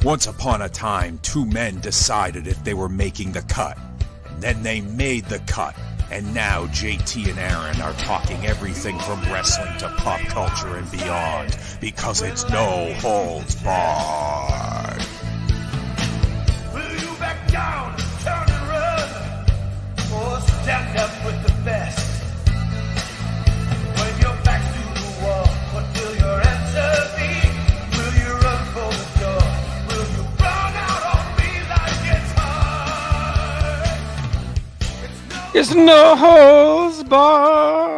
Once upon a time, two men decided if they were making the cut. Then they made the cut. And now JT and Aaron are talking everything from wrestling to pop culture and beyond, because it's no holds barred. Will you back down, turn and run, or stand up with the best? When your back's to the wall, what will your answer be? Will you run for the door? Will you run out on me like it's hard? It's no holds barred.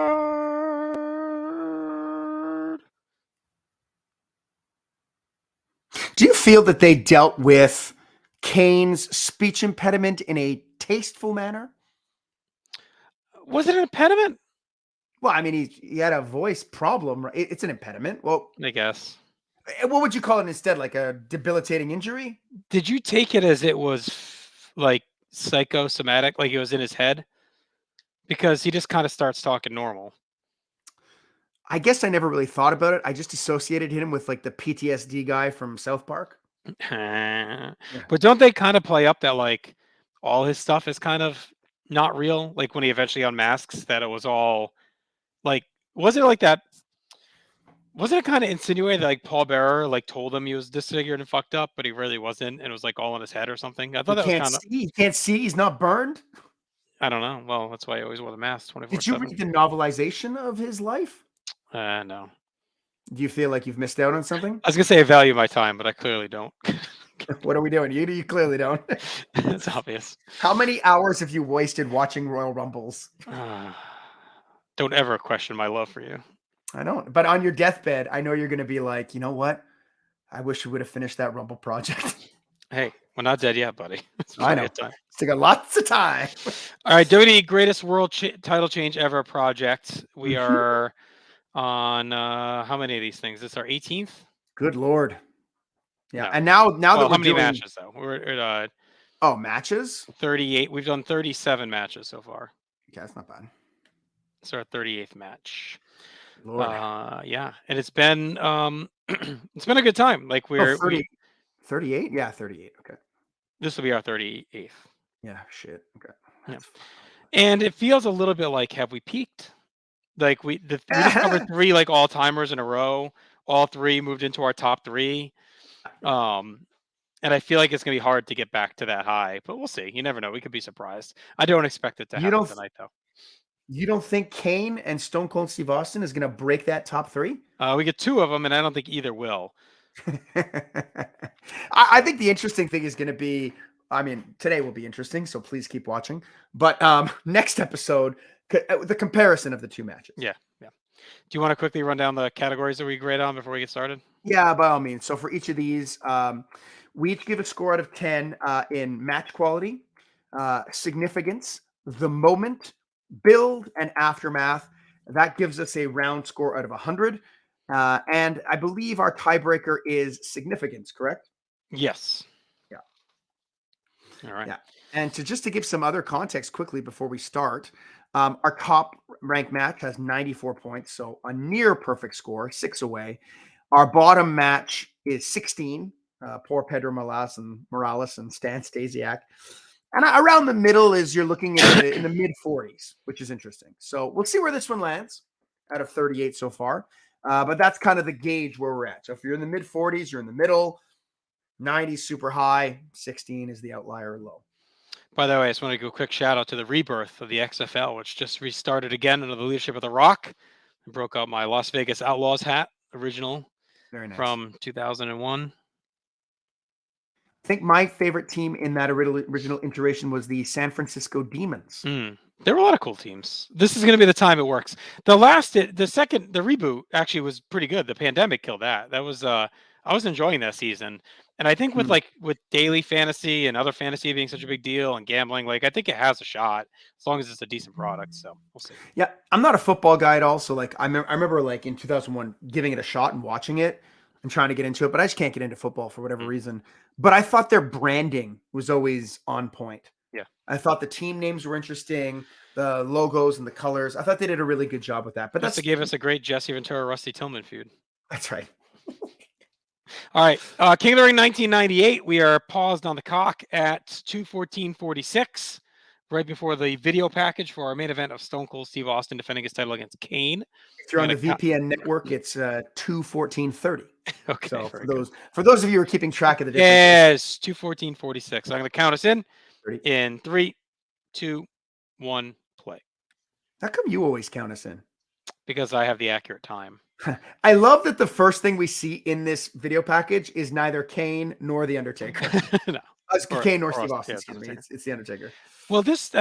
Do you feel that they dealt with Kane's speech impediment in a tasteful manner? Was it an impediment? Well, I mean, he had a voice problem. Right? It's an impediment. Well, I guess. what would you call it instead? Like a debilitating injury? Did you take it as it was like psychosomatic, like it was in his head? Because he just kind of starts talking normal. I guess I never really thought about it. I just associated him with like the PTSD guy from South Park. But don't they kind of play up that like all his stuff is kind of not real? Like when he eventually unmasks, that it was all like, was it like that? Wasn't it kind of insinuated that like Paul Bearer like told him he was disfigured and fucked up, but he really wasn't, and it was like all in his head or something? I thought that was kind of. He can't see. He's not burned. I don't know. Well, that's why he always wore the mask 24/7. Did you read the novelization of his life? No. Do you feel like you've missed out on something? I was gonna say I value my time, but I clearly don't. What are we doing? You clearly don't. It's obvious. How many hours have you wasted watching Royal Rumbles? Don't ever question my love for you. I don't. But on your deathbed, I know you're going to be like, you know what? I wish we would have finished that Rumble project. Hey, we're not dead yet, buddy. I know. It's taking lots of time. All right, WWE Greatest World Title Change Ever project. We are on how many of these things? This is our 18th. Good Lord. Yeah, No. And now that how we're many doing matches though? We're at matches. 38. We've done 37 matches so far. Okay, that's not bad. It's our 38th match. Lord. Yeah, and it's been it's been a good time. Like we're 38. Yeah, 38. Okay. This will be our 38th. Yeah. Shit. Okay. Yeah. And it feels a little bit like, have we peaked? Like we just covered 3 like all timers in a row. All 3 moved into our top 3. And I feel like it's gonna be hard to get back to that high, but we'll see. You never know. We could be surprised. I don't expect it to happen tonight, though. You don't think Kane and Stone Cold Steve Austin is going to break that top 3? We get 2 of them, and I don't think either will. I think the interesting thing is going to be, I mean, today will be interesting, so please keep watching. But next episode, the comparison of the 2 matches. Yeah. Do you want to quickly run down the categories that we grade on before we get started? Yeah, by all means. So for each of these, we each give a score out of 10 in match quality, significance, the moment, build, and aftermath. That gives us a round score out of 100. And I believe our tiebreaker is significance, correct? Yes. Yeah. All right. Yeah. And to give some other context quickly before we start, our top ranked match has 94 points, so a near perfect score, 6 away. Our bottom match is 16. Poor Pedro Morales and Stan Stasiak. And around the middle is you're looking at in the mid 40s, which is interesting. So we'll see where this one lands out of 38 so far. But that's kind of the gauge where we're at. So if you're in the mid 40s, you're in the middle. 90 super high. 16 is the outlier low. By the way, I just want to give a quick shout out to the rebirth of the XFL, which just restarted again under the leadership of The Rock. I broke out my Las Vegas Outlaws hat, original. Very nice. From 2001. I think my favorite team in that original iteration was the San Francisco Demons. There were a lot of cool teams. This is going to be the time it works. The reboot actually was pretty good. The pandemic killed that. That was I was enjoying that season. And I think with daily fantasy and other fantasy being such a big deal and gambling, like I think it has a shot as long as it's a decent product. So we'll see. Yeah, I'm not a football guy at all. So like I remember like in 2001 giving it a shot and watching it and trying to get into it, but I just can't get into football for whatever reason. But I thought their branding was always on point. Yeah, I thought the team names were interesting, the logos and the colors. I thought they did a really good job with that. But they gave us a great Jesse Ventura, Rusty Tillman feud. That's right. All right. King of the Ring 1998. We are paused on the clock at 2:14:46, right before the video package for our main event of Stone Cold Steve Austin defending his title against Kane. If you're on the VPN network, it's 2:14:30. Okay. So for those of you who are keeping track of the difference, yes, 2:14:46. So I'm going to count us in 30. in 3, 2, 1, play. How come you always count us in? Because I have the accurate time. I love that the first thing we see in this video package is neither Kane nor the Undertaker. No. Kane nor Steve Austin. Excuse me. It's the Undertaker. Well, this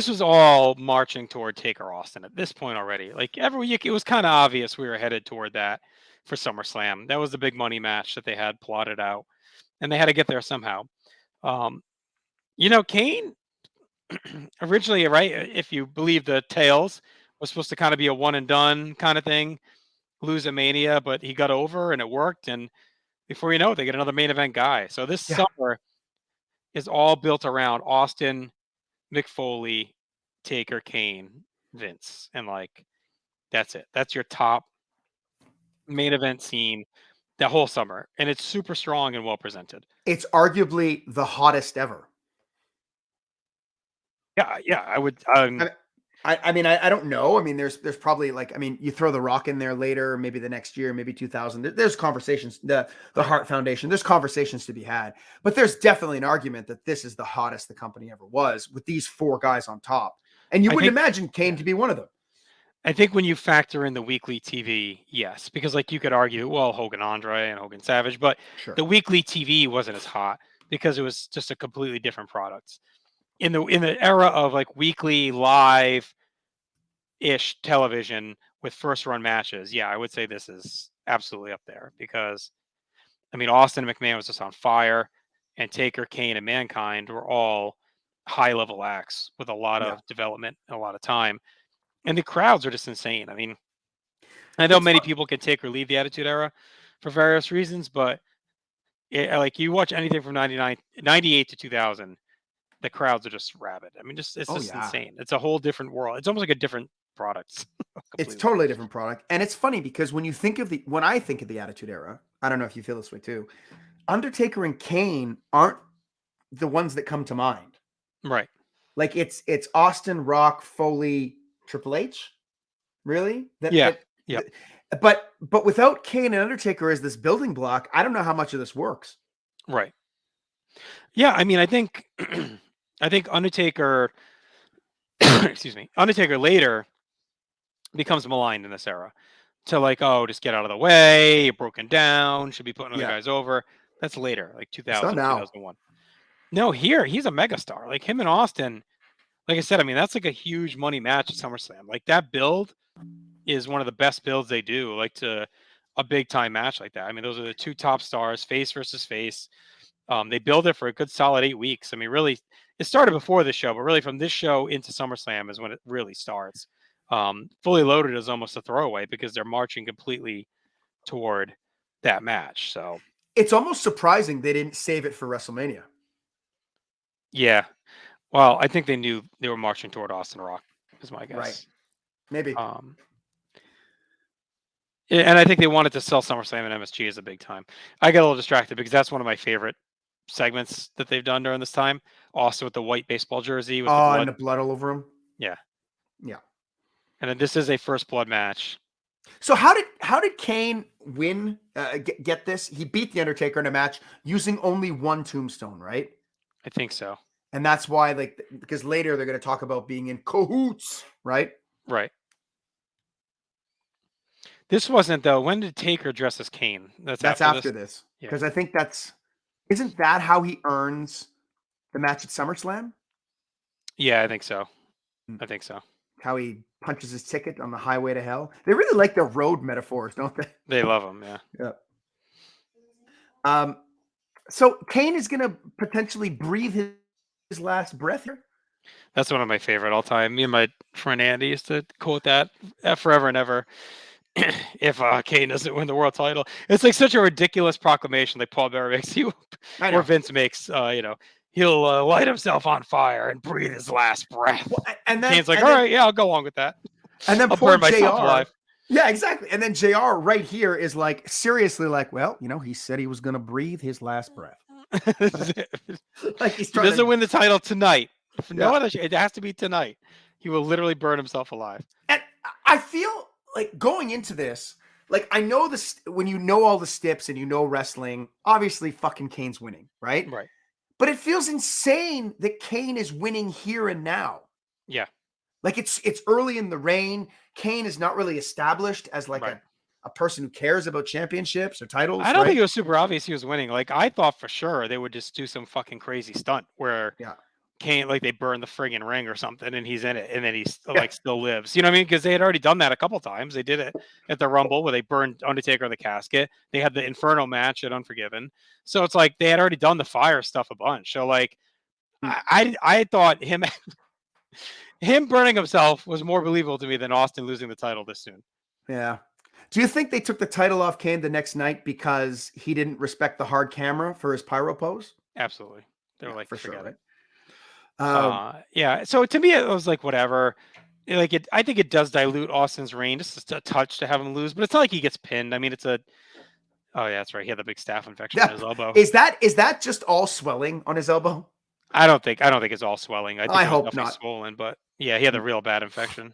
was all marching toward Taker Austin at this point already. Like every week, it was kind of obvious we were headed toward that for SummerSlam. That was the big money match that they had plotted out, and they had to get there somehow. Kane originally, right? If you believe the tales, was supposed to kind of be a one and done kind of thing, lose at Mania, but he got over and it worked. And before you know it, they get another main event guy. So this summer is all built around Austin, Mick Foley, Taker, Kane, Vince, and that's it. That's your top main event scene that whole summer, and it's super strong and well presented. It's arguably the hottest ever. Yeah, I would. I don't know. I mean, there's probably you throw The Rock in there later, maybe the next year, maybe 2000. There's conversations. The Hart Foundation. There's conversations to be had, but there's definitely an argument that this is the hottest the company ever was with these four guys on top. And you wouldn't imagine Kane to be one of them. I think when you factor in the weekly TV, yes, because you could argue, well, Hogan Andre and Hogan Savage, but the weekly TV wasn't as hot because it was just a completely different product. In the era of weekly live ish television with first run matches, I would say this is absolutely up there because Austin and McMahon was just on fire, and Taker, Kane, and Mankind were all high level acts with a lot of development and a lot of time, and the crowds are just insane. I know many people can take or leave the Attitude Era for various reasons, but you watch anything from 98 to 2000. The crowds are just rabid. It's just insane. It's a whole different world. It's almost like a different product. It's totally a different product. And it's funny because when I think of the Attitude Era, I don't know if you feel this way too, Undertaker and Kane aren't the ones that come to mind. Right. It's Austin, Rock, Foley, Triple H. Really? But without Kane and Undertaker as this building block, I don't know how much of this works. Right. Yeah, I think Undertaker, Undertaker later becomes maligned in this era to just get out of the way, you're broken down, should be putting other guys over. That's later, 2000, 2001. No, here he's a megastar. Him and Austin, like I said, that's a huge money match at SummerSlam. That build is one of the best builds they do, to a big time match like that. Those are the two top stars, face versus face. They build it for a good solid 8 weeks. Really, it started before this show, but really from this show into SummerSlam is when it really starts. Fully Loaded is almost a throwaway because they're marching completely toward that match. So it's almost surprising they didn't save it for WrestleMania. Yeah. Well, I think they knew they were marching toward Austin Rock, is my guess. Right. Maybe. And I think they wanted to sell SummerSlam and MSG as a big time. I got a little distracted because that's one of my favorite segments that they've done during this time. Also with the white baseball jersey. With and the blood all over him. Yeah. Yeah. And then this is a first blood match. So how did Kane win? Get this? He beat the Undertaker in a match using only one tombstone, right? I think so. And that's why, because later they're going to talk about being in cahoots, right? Right. This wasn't though. When did Taker dress as Kane? That's after this. Because I think isn't that how he earns the match at SummerSlam? Yeah, I think so. How he punches his ticket on the highway to hell. They really like their road metaphors, don't they? They love them, yeah. Yeah. So Kane is going to potentially breathe his last breath here. That's one of my favorite all time. Me and my friend Andy used to quote that forever and ever. If Kane doesn't win the world title, it's such a ridiculous proclamation like Paul Bearer makes or Vince makes. He'll light himself on fire and breathe his last breath. And Kane's all right, yeah, I'll go along with that. And then I'll poor burn myself JR. alive. Yeah, exactly. And then JR right here is like seriously like, well, he said he was going to breathe his last breath. Like he's He trying doesn't to. win the title tonight. For no Yeah. other, it has to be tonight. He will literally burn himself alive. And I feel like going into this, like I know this when you know all the steps and you know wrestling, obviously fucking Kane's winning, right? Right. But it feels insane that Kane is winning here and now. Yeah. Like it's early in the reign. Kane is not really established as like Right. a person who cares about championships or titles, I don't think right? it was super obvious he was winning. Like I thought for sure they would just do some fucking crazy stunt where Yeah. Kane, like they burn the friggin' ring or something, and he's in it, and then he's Yeah. like still lives. You know what I mean? Because they had already done that a couple times. They did it at the Rumble where they burned Undertaker in the casket. They had the Inferno match at Unforgiven. So it's like they had already done the fire stuff a bunch. So like I thought him burning himself was more believable to me than Austin losing the title this soon. Yeah. Do you think they took the title off Kane the next night because he didn't respect the hard camera for his pyro pose? Absolutely. They were like, for sure, forget right? it. Yeah. So to me, it was like whatever. Like it, I think it does dilute Austin's reign just a touch to have him lose, but it's not like he gets pinned. I mean, it's a. Oh yeah, that's right. He had the big staph infection on his elbow. Is that just all swelling on his elbow? I don't think it's all swelling. I think I it was hope definitely not. swollen, but yeah, he had a real bad infection.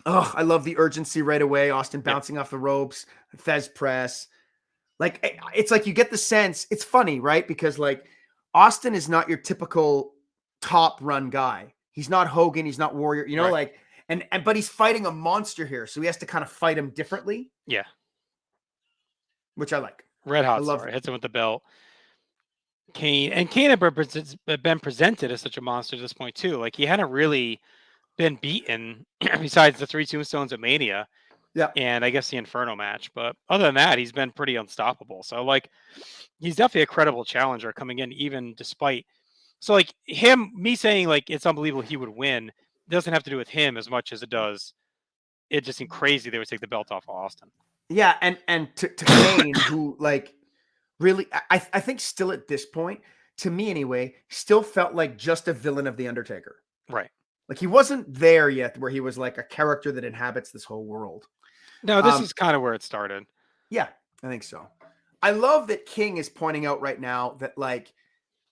Oh, I love the urgency right away. Austin bouncing off the ropes, Fez press. Like it's like you get the sense. It's funny, right? Because like Austin is not your typical top run guy. He's not Hogan. He's not Warrior. Right. Like but he's fighting a monster here, so he has to kind of fight him differently. Yeah, which I like. red hot star hits him with the belt. Kane had been presented as such a monster at this point too. Like he hadn't really been beaten besides the 3 tombstones at Mania. Yeah. And I guess the Inferno match. But other than that, he's been pretty unstoppable. So like he's definitely a credible challenger coming in, even despite so like me saying like it's unbelievable he would win doesn't have to do with him as much as it does. It just seemed crazy they would take the belt off of Austin. Yeah, and to Kane, who like really I think still at this point, to me anyway, still felt like just a villain of the Undertaker. Right. Like he wasn't there yet where he was like a character that inhabits this whole world. No, this is kind of where it started. Yeah, I think so. I love that King is pointing out right now that like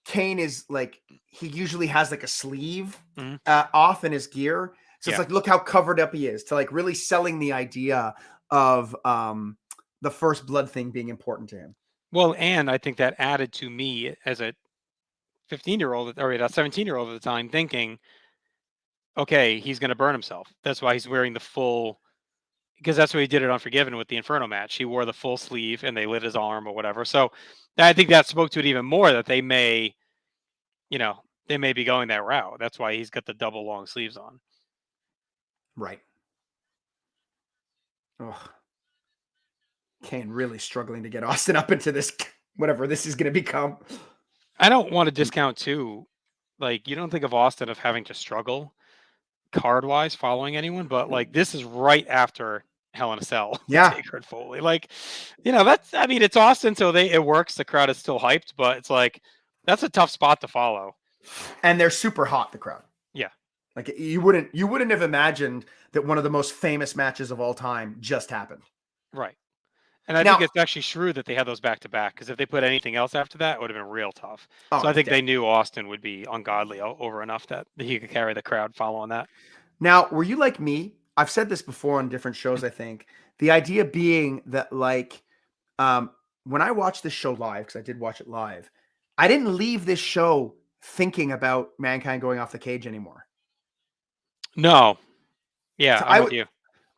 Kane is like he usually has like a sleeve off in his gear. So it's like, look how covered up he is, to like really selling the idea of the first blood thing being important to him. Well, and I think that added to me as a 15-year-old or a 17-year-old at the time thinking, okay, he's going to burn himself. That's why he's wearing the full, because that's what he did at Unforgiven with the Inferno match. He wore the full sleeve and they lit his arm or whatever. So I think that spoke to it even more that they may be going that route. That's why he's got the double long sleeves on. Right. Oh, Kane really struggling to get Austin up into this, whatever this is going to become. I don't want to discount too. Like you don't think of Austin of having to struggle card wise following anyone, but like this is right after Hell in a Cell. Yeah. Taker and Foley. Like, it's Austin, so it works. The crowd is still hyped, but it's like that's a tough spot to follow. And they're super hot, the crowd. Yeah. Like you wouldn't have imagined that one of the most famous matches of all time just happened. Right. And I think it's actually true that they had those back to back, because if they put anything else after that, it would have been real tough. So I think they knew Austin would be ungodly over enough that he could carry the crowd following that. Now, were you like me? I've said this before on different shows, I think. The idea being that like when I watched this show live, because I did watch it live, I didn't leave this show thinking about Mankind going off the cage anymore. No. Yeah, so I'm with you.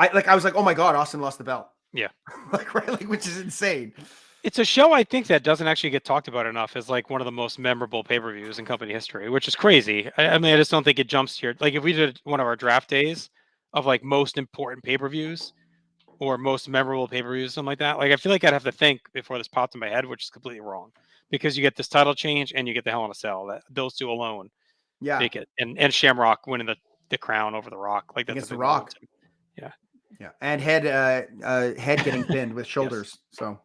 I was like, oh my God, Austin lost the belt. Yeah. Which is insane. It's a show I think that doesn't actually get talked about enough as like one of the most memorable pay-per-views in company history, which is crazy. I mean, I just don't think it jumps here. Like if we did one of our draft days of like most important pay-per-views or most memorable pay-per-views, something like that, like I feel like I'd have to think before this popped in my head, which is completely wrong, because you get this title change and you get the Hell in a Cell. That those two alone make it. And Shamrock winning the crown over the Rock, like that's against the Rock. Yeah, and head getting pinned with shoulders. Yes. So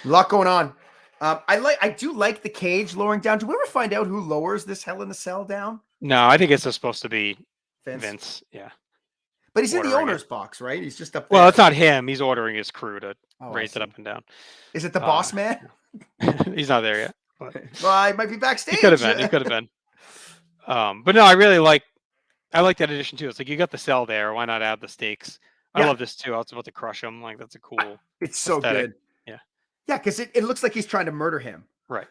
a lot going on. I do like the cage lowering down. Do we ever find out who lowers this Hell in a Cell down? No, I think it's supposed to be Vince. Yeah, But he's in the ordering it. owner's box, right? He's just up there. Well, it's not him. He's ordering his crew to raise it see. up and down. Is it the boss man? He's not there yet. But Well, he might be backstage. he could have been. He could have been. But no, I like that addition too. It's like you got the cell there. Why not add the stakes? I Yeah. love this too. I was about to crush him. Like that's a cool. It's so aesthetic. good. Yeah. Yeah, because it looks like he's trying to murder him. Right.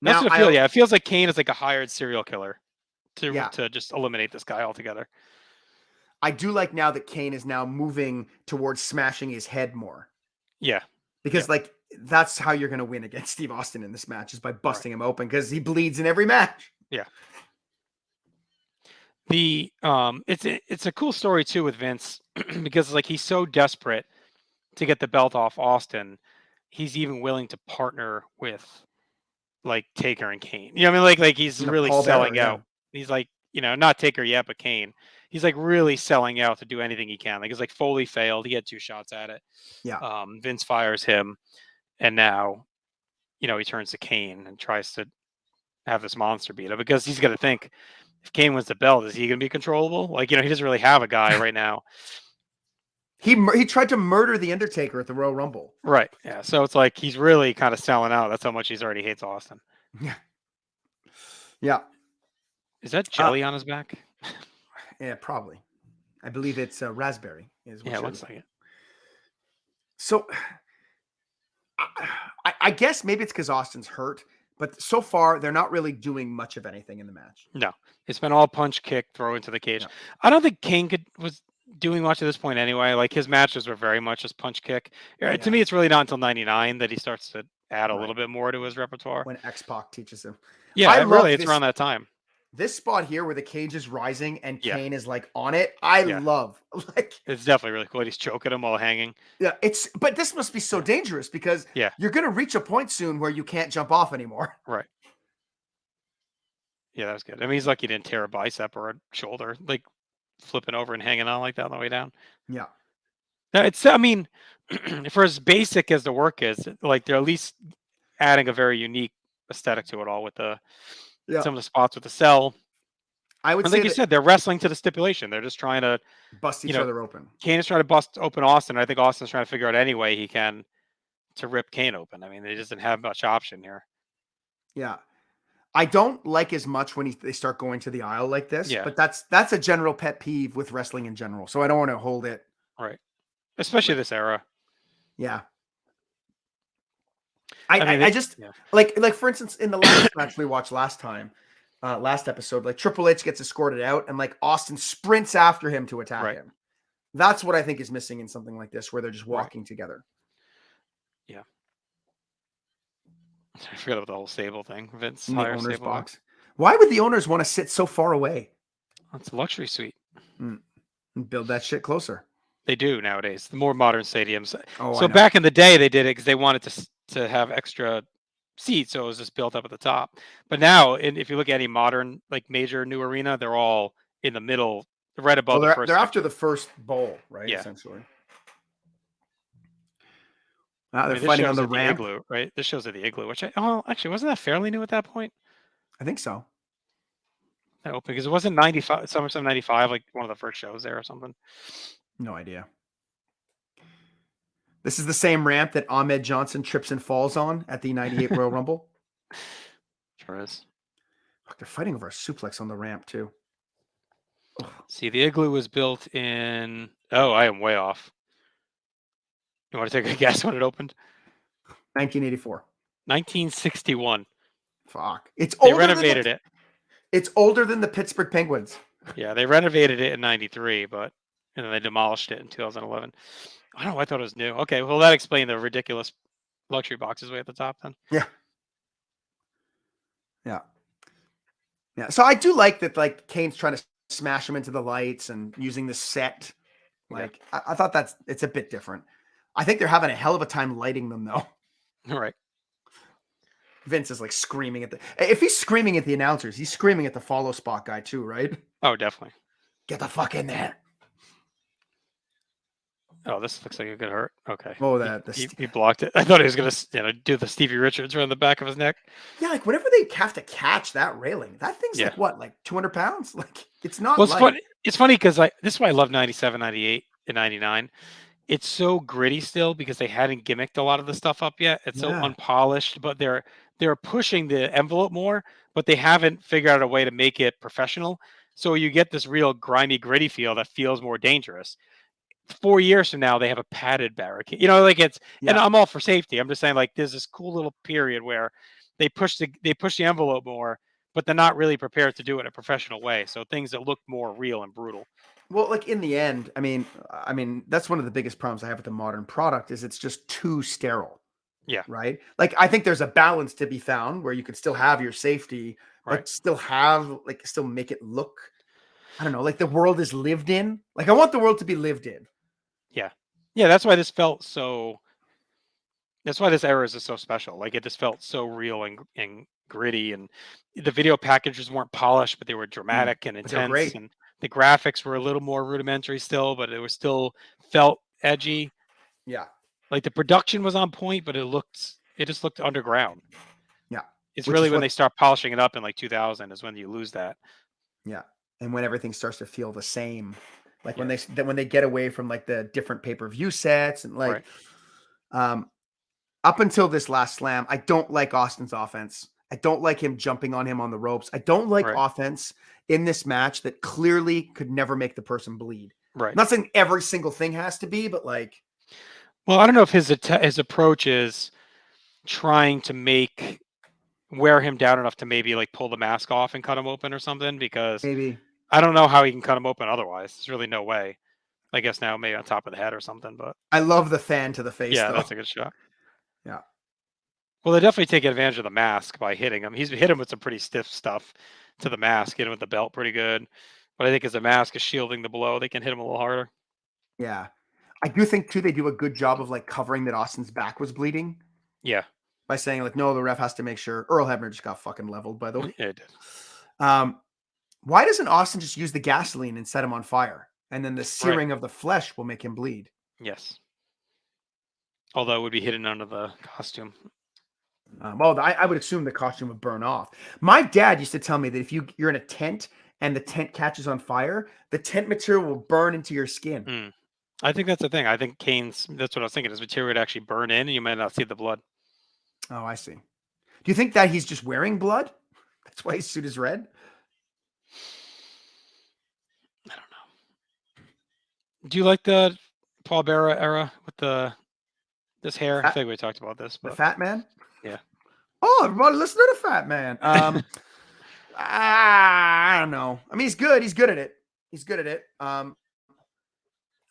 Now, That's what it feels. Yeah, it feels like Kane is like a hired serial killer to just eliminate this guy altogether. I do like now that Kane is now moving towards smashing his head more. Yeah. Because like that's how you're going to win against Steve Austin in this match is by busting him open because he bleeds in every match. Yeah. The it's a cool story too with Vince because like he's so desperate to get the belt off Austin, he's even willing to partner with like Taker and Kane. You know what I mean? Like he's really selling out. He's like, not Taker yet, but Kane. He's like really selling out to do anything he can. Like it's like Foley failed. He had 2 shots at it. Yeah. Vince fires him, and now, he turns to Kane and tries to have this monster beat him because he's got to think if Kane wins the belt, is he going to be controllable? Like, he doesn't really have a guy right now. He tried to murder the Undertaker at the Royal Rumble. Right. Yeah. So it's like he's really kind of selling out. That's how much he's already hates Austin. Yeah. Yeah. Is that jelly on his back? Yeah, probably. I believe it's raspberry. It looks like it. So I guess maybe it's because Austin's hurt, but so far they're not really doing much of anything in the match. No, it's been all punch, kick, throw into the cage. Yeah. I don't think Kane was doing much at this point anyway. Like his matches were very much just punch, kick. Yeah. To me, it's really not until 99 that he starts to add a little bit more to his repertoire. When X-Pac teaches him. Yeah, it's around that time. This spot here where the cage is rising and Kane is like on it, I love. Like it's definitely really cool. He's choking him while hanging. Yeah, but this must be so dangerous because you're gonna reach a point soon where you can't jump off anymore. Right. Yeah, that was good. I mean, he's lucky he didn't tear a bicep or a shoulder, like flipping over and hanging on like that on the way down. Yeah. Now I mean, for as basic as the work is, like they're at least adding a very unique aesthetic to it all with some of the spots with the cell. I would say, like you said, they're wrestling to the stipulation. They're just trying to bust each other open. Kane is trying to bust open Austin. I think Austin's trying to figure out any way he can to rip Kane open. I mean, they just didn't have much option here. Yeah. I don't like as much when they start going to the aisle like this, but that's a general pet peeve with wrestling in general. So I don't want to hold it. Right. Especially this era. Yeah. I just like for instance, in the last match we watched last episode, like Triple H gets escorted out and like Austin sprints after him to attack him. That's what I think is missing in something like this, where they're just walking together. Yeah. I forgot about the whole stable thing. Vince in the owner's box. Why would the owners want to sit so far away? It's a luxury suite. And build that shit closer. They do nowadays. The more modern stadiums. So back in the day, they did it because they wanted to have extra seats, so it was just built up at the top. But now, if you look at any modern, like major new arena, they're all in the middle, right above the first. They're after the first bowl, right? Yeah. Essentially. They're fighting on the ramp, igloo, right? This shows at the igloo, which actually wasn't that fairly new at that point. I think so. That opened because it wasn't 95, SummerSlam 95, like one of the first shows there or something. No idea. This is the same ramp that Ahmed Johnson trips and falls on at the 98 Royal Rumble. Sure is. Look, they're fighting over a suplex on the ramp too. Ugh. See, the igloo was built in. Oh, I am way off. You want to take a guess when it opened? 1984. 1961. Fuck. They renovated it. It's older than the Pittsburgh Penguins. Yeah, they renovated it in 93, and then they demolished it in 2011. I don't know. I thought it was new. Okay, well, that explained the ridiculous luxury boxes way at the top then. Yeah. Yeah. Yeah. So I do like that, like, Kane's trying to smash him into the lights and using the set. Like, I thought it's a bit different. I think they're having a hell of a time lighting them, though. All right. Vince is like screaming if he's screaming at the announcers, he's screaming at the follow spot guy too, right? Oh, definitely. Get the fuck in there. Oh, this looks like it could hurt. Okay. Oh, he blocked it. I thought he was going to do the Stevie Richards around the back of his neck. Yeah, like whenever they have to catch that railing, that thing's like 200 pounds? Like it's not. Well, it's funny. It's funny because this is why I love 97, 98, and 99. It's so gritty still because they hadn't gimmicked a lot of the stuff up yet. It's so Yeah. unpolished, but they're pushing the envelope more, but they haven't figured out a way to make it professional. So you get this real grimy, gritty feel that feels more dangerous. 4 years from now, they have a padded barricade. Like and Yeah. I'm all for safety. I'm just saying, like, there's this cool little period where they push the envelope more, but they're not really prepared to do it in a professional way. So things that look more real and brutal. Well, like in the end, I mean, that's one of the biggest problems I have with the modern product is it's just too sterile, Yeah, right? Like I think there's a balance to be found where you could still have your safety, right. but still make it look, I don't know, like the world is lived in. Like I want the world to be lived in. Yeah, yeah. That's why this felt so. That's why this era is just so special. Like it just felt so real and gritty, and the video packages weren't polished, but they were dramatic and But they're intense, great. and the graphics were a little more rudimentary still, but it was still felt edgy. Yeah. Like the production was on point, but it just looked underground. Yeah. It's Which really is when what they start polishing it up in like 2000 is when you lose that. Yeah. And when everything starts to feel the same, like Yeah, when they get away from like the different pay-per-view sets and right, um up until this last slam, I don't like Austin's offense. I don't like him jumping on him on the ropes. I don't like right, offense in this match that clearly could never make the person bleed. right. I'm not saying every single thing has to be, but like, Well, I don't know if his approach is trying to wear him down enough to maybe like pull the mask off and cut him open or something, because maybe I don't know how he can cut him open otherwise. There's really no way. I guess now maybe on top of the head or something, but I love the fan to the face yeah, though. that's a good shot. Yeah. Well, they definitely take advantage of the mask by hitting him. He's hit him with some pretty stiff stuff to the mask, hit him with the belt pretty good. But I think as the mask is shielding the blow, they can hit him a little harder. Yeah. I do think too they do a good job of like covering that Austin's back was bleeding Yeah, by saying like, no, the ref has to make sure. Earl Hebner just got fucking leveled, by the way. yeah, it did. Why doesn't Austin just use the gasoline and set him on fire? And then the Right. searing of the flesh will make him bleed. Yes. Although it would be hidden under the costume. I would assume the costume would burn off. My dad used to tell me that if you're in a tent and the tent catches on fire, the tent material will burn into your skin. Mm. I think that's the thing. I think that's what I was thinking. His material would actually burn in and you might not see the blood. Oh, I see. Do you think that he's just wearing blood? That's why his suit is red? I don't know. Do you like the Paul Bearer era with this hair? I think we talked about this, The but Fat Man? yeah. Oh, everybody listen to the Fat Man. I don't know. I mean, he's good. He's good at it. He's good at it. I'm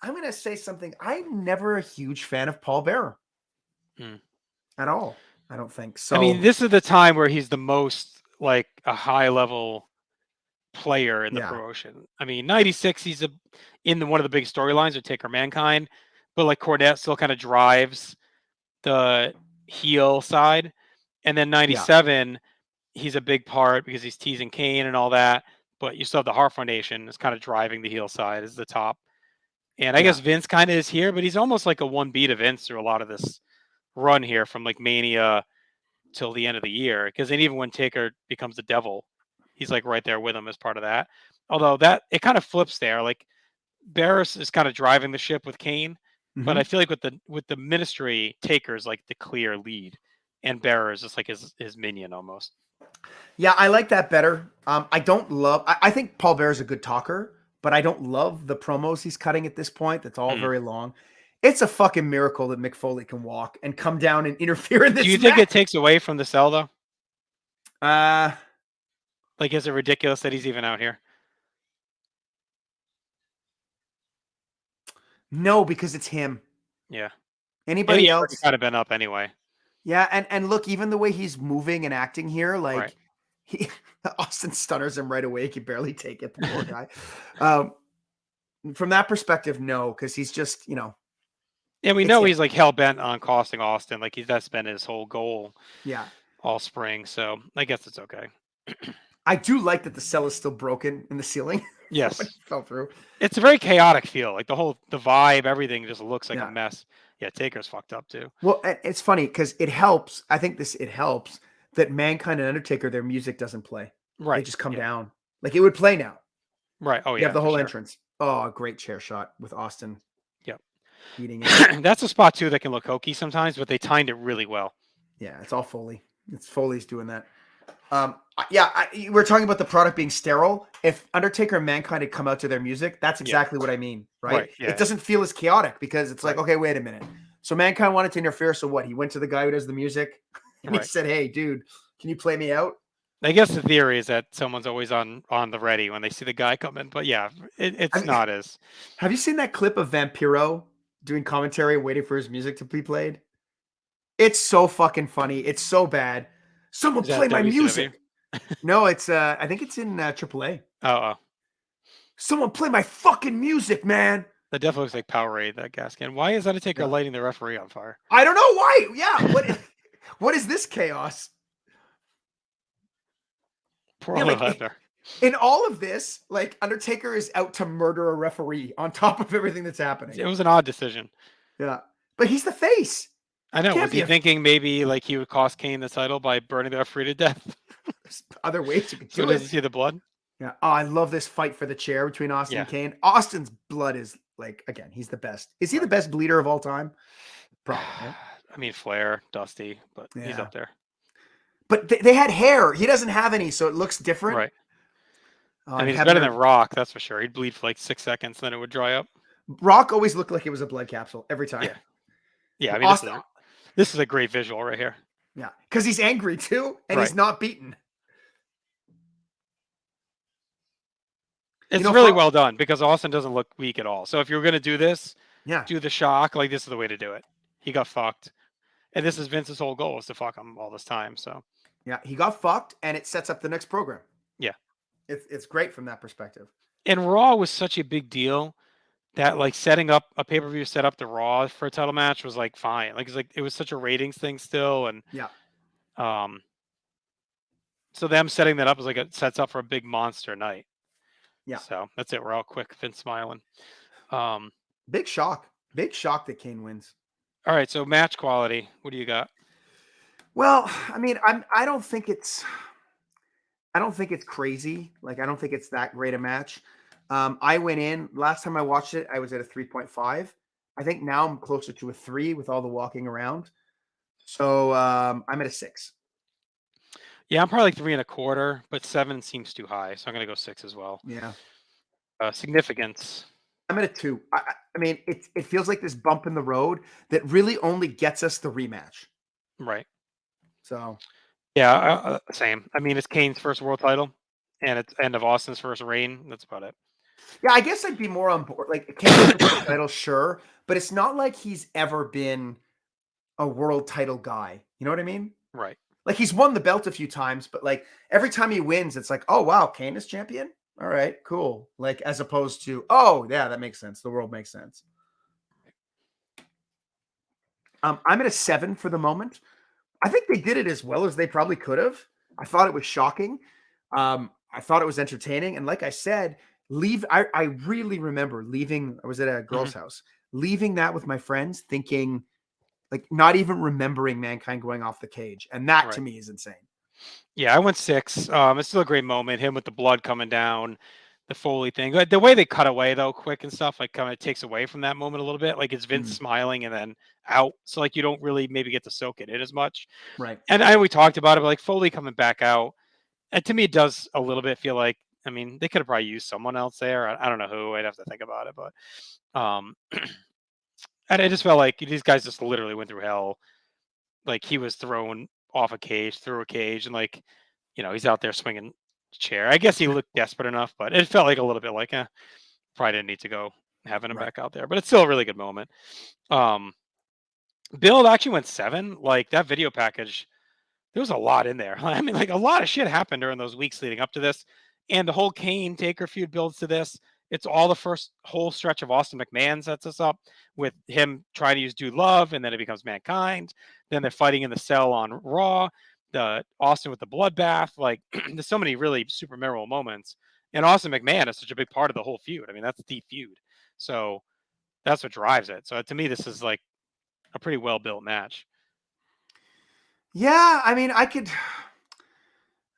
going to say something. I'm never a huge fan of Paul Bearer at all. I don't think so. I mean, this is the time where he's the most like a high level player in the promotion. I mean, 96, he's in one of the big storylines with Taker Mankind, but like Cornette still kind of drives the heel side. And then 97, he's a big part because he's teasing Kane and all that. But you still have the Hart Foundation is kind of driving the heel side as the top. And I guess Vince kind of is here, but he's almost like a 1B to Vince through a lot of this run here from like Mania till the end of the year. Because then even when Taker becomes the devil, he's like right there with him as part of that. Although it kind of flips there. Like Barris is kind of driving the ship with Kane, but I feel like with the Ministry, Taker's like the clear lead, and Bearer is just like his minion almost. Yeah, I like that better. I don't love. I think Paul Bearer's a good talker, but I don't love the promos he's cutting at this point. That's all very long. It's a fucking miracle that Mick Foley can walk and come down and interfere in this. Do you think it takes away from the sell though? Like, is it ridiculous that he's even out here? No, because it's him. Yeah. Anybody else kind of been up anyway. Yeah, and look, even the way he's moving and acting here, like Austin stunners him right away. He can barely take it, the poor guy. From that perspective, no, because he's just, Yeah, we know he's like hell bent on costing Austin. Like that's been his whole goal. Yeah. All spring. So I guess it's okay. I do like that the cell is still broken in the ceiling. Yes. When it fell through. It's a very chaotic feel. Like the vibe, everything just looks like a mess. Yeah, Taker's fucked up too. Well, it's funny because it helps. I think it helps that Mankind and Undertaker, their music doesn't play. Right. They just come down. Like it would play now. Right. Oh You yeah, have the for whole sure. entrance. Oh, a great chair shot with Austin Yep. eating it. That's a spot too that can look hokey sometimes, but they timed it really well. Yeah, it's all Foley. It's Foley's doing that. We're talking about the product being sterile. If Undertaker and Mankind had come out to their music, that's exactly what I mean, right? Right, yeah. It doesn't feel as chaotic because it's like, Right. okay, wait a minute. So Mankind wanted to interfere. So what? He went to the guy who does the music and he Right. said, "Hey, dude, can you play me out?" I guess the theory is that someone's always on the ready when they see the guy coming, but yeah, it's not as. Have you seen that clip of Vampiro doing commentary, waiting for his music to be played? It's so fucking funny. It's so bad. Someone Is play that my WCW? music. No, it's I think it's in AAA. Oh, Someone play my fucking music, man. that definitely looks like Powerade, that gas can. Why is Undertaker Yeah. lighting the referee on fire? I don't know why. Yeah, what is this chaos? Poor Yeah, little like Hebner. in all of this, like Undertaker is out to murder a referee on top of everything that's happening. It was an odd decision. Yeah, but he's the face. I know. Can't Was be he a- thinking maybe like he would cost Kane the title by burning the referee to death There's other ways you could so he do doesn't it. see the blood? Yeah. Oh, I love this fight for the chair between Austin and Yeah. Kane. Austin's blood is like, again, he's the best. Is he the Right. best bleeder of all time? Probably. Right? I mean, Flair, Dusty, but he's Yeah. up there. But they had hair. He doesn't have any, so it looks different. Right. Oh, I and mean, he's better Hebner- than Rock, that's for sure. He'd bleed for like 6 seconds, then it would dry up. Rock always looked like it was a blood capsule every time. Yeah. Yeah, I mean, Austin, this is a great visual right here. yeah, because he's angry too, and he's Right. not beaten. It's know, really Fo- well done because Austin doesn't look weak at all. So if you're going to do this, Yeah, do the shock, like this is the way to do it. He got fucked. And this is Vince's whole goal is to fuck him all this time. So yeah, he got fucked, and it sets up the next program. yeah. It's great from that perspective. And Raw was such a big deal that like setting up a pay-per-view set up the Raw for a title match was like fine. Like it was such a ratings thing still. And Yeah, so them setting that up is like it sets up for a big monster night. yeah. So that's it. We're all quick. Vince smiling. Big shock that Kane wins. All right. So match quality. What do you got? Well, I mean, I don't think it's crazy. Like, I don't think it's that great a match. I went in last time I watched it, I was at a 3.5. I think now I'm closer to a 3 with all the walking around. So I'm at a 6. Yeah, I'm probably like 3.25, but 7 seems too high, so I'm gonna go 6 as well. Yeah. Significance. I'm at a 2. I mean, it feels like this bump in the road that really only gets us the rematch. Right. So Yeah, same. I mean, it's Kane's first world title, and it's end of Austin's first reign. That's about it. yeah, I guess I'd be more on board. Like, Kane wins the world title, sure, but it's not like he's ever been a world title guy. You know what I mean? Right. Like, he's won the belt a few times, but like every time he wins, it's like, oh wow, Kane is champion. All right, cool. Like, as opposed to, oh yeah, that makes sense. The world makes sense. I'm at a 7 for the moment. I think they did it as well as they probably could have. I thought it was shocking. I thought it was entertaining. And like I said, I really remember leaving. I was at a girl's house, leaving that with my friends, thinking, like, not even remembering Mankind going off the cage. And that to me is insane. Yeah, I went 6. It's still a great moment. Him with the blood coming down, the Foley thing. The way they cut away though, quick and stuff, like kind of takes away from that moment a little bit. Like it's Vince smiling and then out, so like you don't really maybe get to soak it in as much. Right. And I know we talked about it, but like Foley coming back out, and to me it does a little bit feel like. I mean, they could have probably used someone else there. I don't know who. I'd have to think about it, but and it just felt like these guys just literally went through hell. Like he was thrown off a cage, through a cage, and like, he's out there swinging a chair. I guess he looked desperate enough, but it felt like a little bit like, probably didn't need to go having him back out there. But it's still a really good moment. Build actually went 7. Like that video package, there was a lot in there. I mean, like a lot of shit happened during those weeks leading up to this, and the whole Kane Taker feud builds to this. It's all the first whole stretch of Austin McMahon sets us up with him trying to use Dude Love, and then it becomes Mankind. Then they're fighting in the cell on Raw. The Austin with the bloodbath. Like there's so many really super memorable moments. And Austin McMahon is such a big part of the whole feud. I mean, that's the feud. So that's what drives it. So to me, this is like a pretty well built match. Yeah, I mean,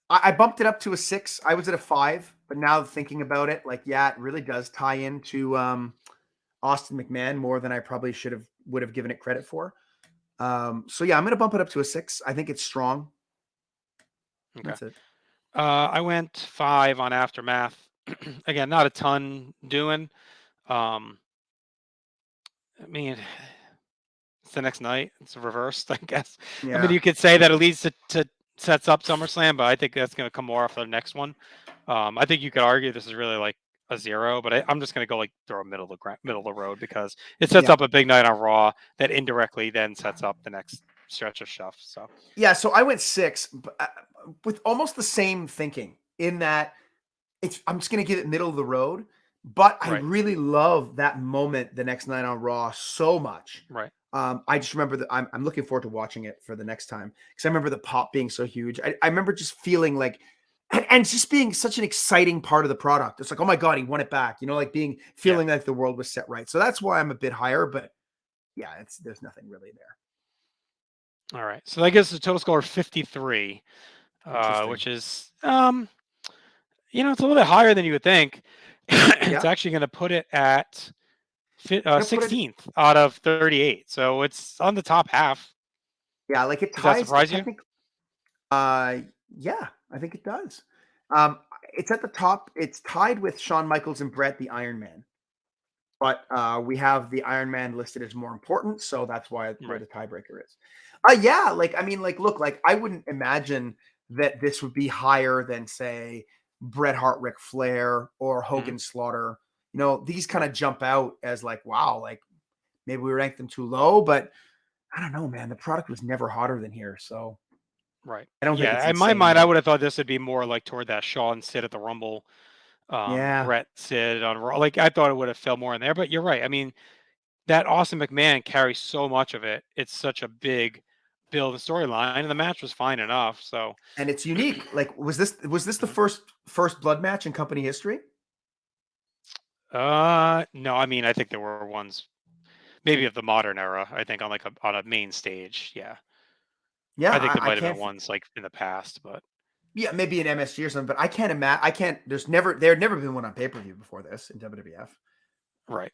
I bumped it up to a 6. I was at a 5. but now thinking about it, like, yeah, it really does tie into Austin McMahon more than I probably would have given it credit for. So yeah, I'm going to bump it up to a 6. I think it's strong. Okay. That's it. I went 5 on Aftermath. Again, not a ton doing. I mean, it's the next night. It's reversed, I guess. I mean, Yeah. you could say that it leads to sets up SummerSlam, but I think that's going to come more off the next one. I think you could argue this is really like a 0, but I'm just going to go like throw a middle of the road because it sets Yeah. up a big night on Raw that indirectly then sets up the next stretch of stuff. So Yeah. So I went 6 with almost the same thinking in that I'm just going to give it middle of the road, but I right, really love that moment the next night on Raw so much. right. I just remember that I'm looking forward to watching it for the next time because I remember the pop being so huge. I remember just feeling like, and just being such an exciting part of the product. It's like, oh my God, he won it back. You know, like feeling like the world was set right. So that's why I'm a bit higher, but yeah, there's nothing really there. All right. So that gives us a total score of 53, which is, it's a little bit higher than you would think. It's actually going to put it at 16th out of 38. So it's on the top half. Yeah, like it Does that ties. surprise you? Yeah, I think it does. It's at the top. It's tied with Shawn Michaels and Brett, the Iron Man. But we have the Iron Man listed as more important, so that's why where the tiebreaker is. Yeah, like I mean, like look, like I wouldn't imagine that this would be higher than say Bret Hart, Ric Flair, or Hogan Slaughter. You know, these kind of jump out as like, wow, like maybe we ranked them too low, but I don't know, man. The product was never hotter than here, so Right. I don't think it's In my insane, mind, I but would have thought this would be more like toward that Shawn Sid at the Rumble, yeah. Brett Sid on Raw. Like I thought it would have fell more in there, but you're right. I mean, that Austin McMahon carries so much of it. It's such a big build and storyline, and the match was fine enough. So, And it's unique. Like, was this the first blood match in company history? no, I mean, I think there were ones maybe of the modern era. I think on a main stage. Yeah, Yeah, I think there I might have can't. been ones like in the past, but Yeah, maybe an MSG or something, but I can't imagine. I can't. There had never been one on pay per view before this in WWF. right.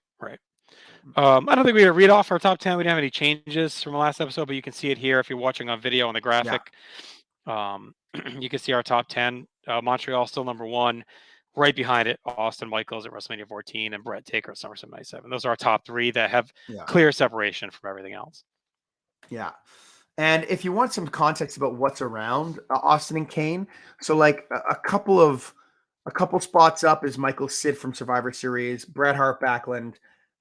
I don't think we had to read off our top 10. We didn't have any changes from the last episode, but you can see it here if you're watching on video on the graphic. You can see our top 10. Montreal still number 1. Right behind it, Austin Michaels at WrestleMania 14 and Brett Taker at SummerSlam 97. Those are our top 3 that have clear separation from everything else. Yeah. And if you want some context about what's around Austin and Kane, so like a couple spots up is Michael Sid from Survivor Series, Bret Hart Backlund,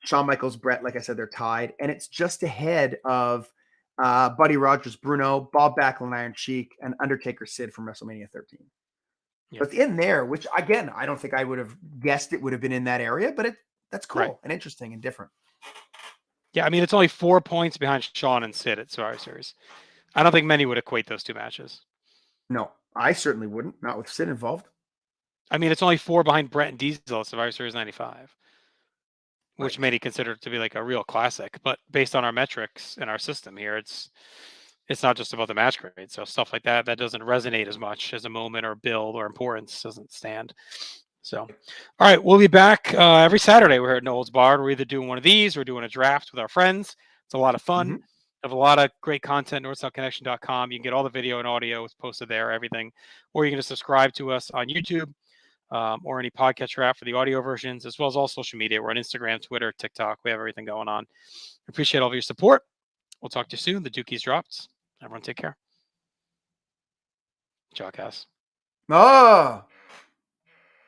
Shawn Michaels, Brett. Like I said, they're tied, and it's just ahead of Buddy Rogers, Bruno, Bob Backlund, Iron Sheik, and Undertaker Sid from WrestleMania 13. Yep. But in there, which again, I don't think I would have guessed it would have been in that area, but that's cool and interesting and different. Yeah, I mean, it's only 4 points behind Shawn and Sid at Survivor Series. I don't think many would equate those 2 matches. No, I certainly wouldn't, not with Sid involved. I mean, it's only 4 behind Brett and Diesel at Survivor Series 95, which many consider to be like a real classic. But based on our metrics and our system here, it's not just about the match grade. So stuff like that doesn't resonate as much as a moment or build or importance doesn't stand. So, all right, we'll be back every Saturday. We're at No Holds Barred. We're either doing one of these or doing a draft with our friends. It's a lot of fun. Have a lot of great content, northsouthconnection.com. You can get all the video and audio. It's posted there, everything. Or you can just subscribe to us on YouTube or any podcatcher app for the audio versions, as well as all social media. We're on Instagram, Twitter, TikTok. We have everything going on. Appreciate all of your support. We'll talk to you soon. The Dookies dropped. Everyone take care. Jawcast. Oh.